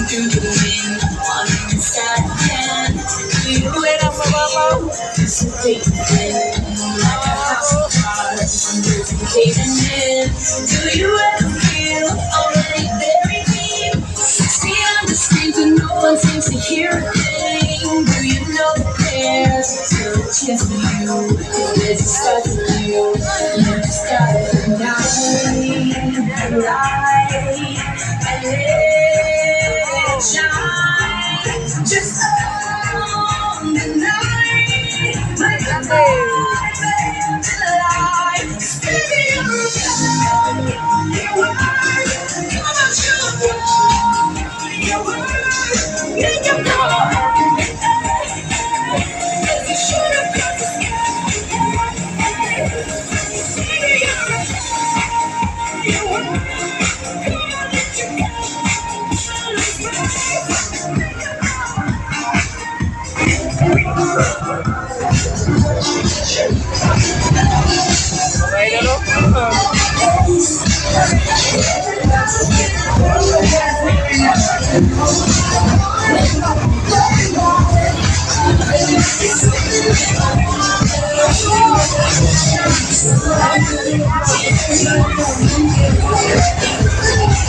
through the wind, on the sky can. Do you ever participate in like a house of cards, wonders and caving in? Do you ever feel already very deep? See on the street and no one seems to hear a thing. Do you know that there's still a chance for you? If there's a start for you, you just gotta ignite the light and let it shine. Just on the night, like a fire to light. Baby, you're a you are. Come on, you are. You can go. You should have got the baby, you are. Come on, let you